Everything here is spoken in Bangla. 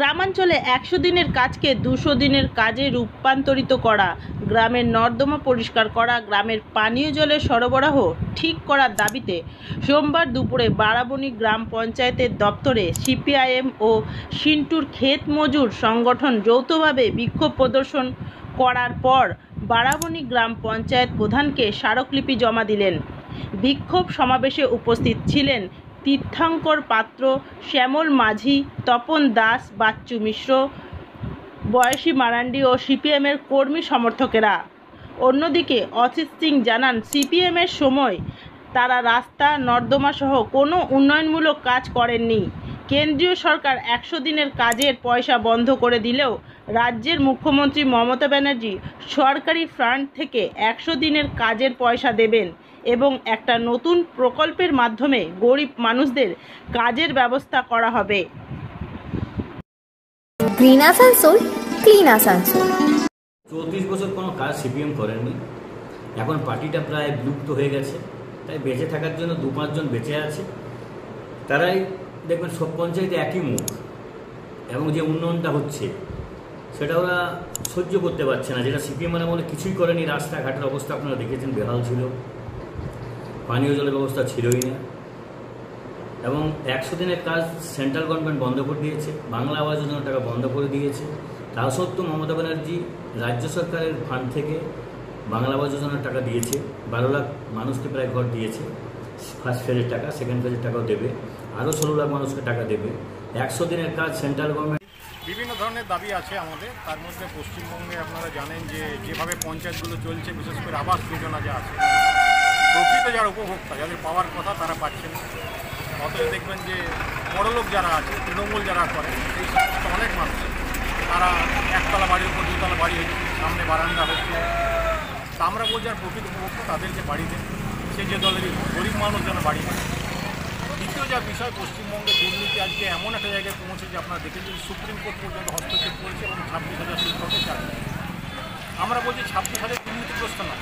গ্রামাঞ্চলে 100 দিনের কাজকে 200 দিনের কাজে রূপান্তরিত করা, গ্রামের নর্দমা পরিষ্কার করা, গ্রামের পানীয় জলের সরবরাহ ঠিক করার দাবিতে সোমবার দুপুরে বারাবণী গ্রাম পঞ্চায়েতের দপ্তরে সিপিআইএম ও সিন্টুর ক্ষেত মজুর সংগঠন যৌথভাবে বিক্ষোভ প্রদর্শন করার পর বারাবণী গ্রাম পঞ্চায়েত প্রধানকে স্মারকলিপি জমা দিলেন। বিক্ষোভ সমাবেশে উপস্থিত ছিলেন তীর্থঙ্কর পাত্র, শ্যামল মাঝি, তপন দাস, বাচ্চু মিশ্র, বয়সী মারান্ডি ও সিপিএমের কর্মী সমর্থকেরা। অন্যদিকে অসিত সিং জানান, সিপিএমের সময় তারা রাস্তা, নর্দমা সহ কোনো উন্নয়নমূলক কাজ করেননি। কেন্দ্রীয় সরকার 100 দিনের কাজের পয়সা বন্ধ করে দিলেও রাজ্যের মুখ্যমন্ত্রী মমতা ব্যানার্জি সরকারি ফান্ড থেকে 100 দিনের কাজের পয়সা দেবেন এবং একটা নতুন প্রকল্পের মাধ্যমে গরিব মানুষদের কাজের ব্যবস্থা করা হবে। Green Asansol, clean Asansol. 34 বছর কোনো কাজ সিপিএম করেননি। এখন পার্টিটা প্রায় বিলুপ্ত হয়ে গেছে, তাই বেঁচে থাকার জন্য 2-5 জন বেঁচে আছে। তারাই দেখবেন সব পঞ্চায়েতে একই মুখ, এবং যে উন্নয়নটা হচ্ছে সেটা ওরা সহ্য করতে পারছে না। যেটা সিপিএম বলে কিছুই করেনি। রাস্তাঘাটের অবস্থা আপনারা দেখেছেন, বেহাল ছিল, পানীয় জলের ব্যবস্থা ছিলই না, এবং 100 দিনের কাজ সেন্ট্রাল গভর্নমেন্ট বন্ধ করে দিয়েছে, বাংলা আবাস যোজনার টাকা বন্ধ করে দিয়েছে। তা সত্ত্বেও মমতা ব্যানার্জি রাজ্য সরকারের ফান্ড থেকে বাংলা আবাস যোজনার টাকা দিয়েছে, 12 লাখ মানুষকে প্রায় ঘর দিয়েছে। ফার্স্ট ফেজের টাকা, সেকেন্ড ফেজের টাকাও দেবে, আরও 16 লাখ মানুষকে টাকা দেবে। 100 দিনের কাজ সেন্ট্রাল গভর্নমেন্ট। বিভিন্ন ধরনের দাবি আছে আমাদের। তার মধ্যে পশ্চিমবঙ্গে আপনারা জানেন যে যেভাবে পঞ্চায়েতগুলো চলছে, বিশেষ করে আবাস যোজনা যা আছে, প্রকৃত যারা উপভোক্তা, যাদের পাওয়ার কথা তারা পাচ্ছেন। অতএব দেখবেন যে বড়লোক যারা আছে, তৃণমূল যারা করে, সেই সমস্ত অনেক মানুষ তারা একতলা বাড়ির উপর 2তলা বাড়ি হচ্ছে, সামনে বারান্দা হচ্ছে। তা আমরা বলছি আর প্রকৃত উপভোক্তা তাদেরকে বাড়ি দেন, সে যে দলেরই গরিব মানুষ যেন বাড়ি পায়। দ্বিতীয় যা বিষয়, পশ্চিমবঙ্গে দুর্নীতি আজকে এমন একটা জায়গায় পৌঁছে যে আপনারা দেখেছেন সুপ্রিম কোর্ট পর্যন্ত হস্তক্ষেপ করেছে এবং 26,000 শিক্ষকের চাকরি। আমরা বলছি 26,000 দুর্নীতিগ্রস্ত না,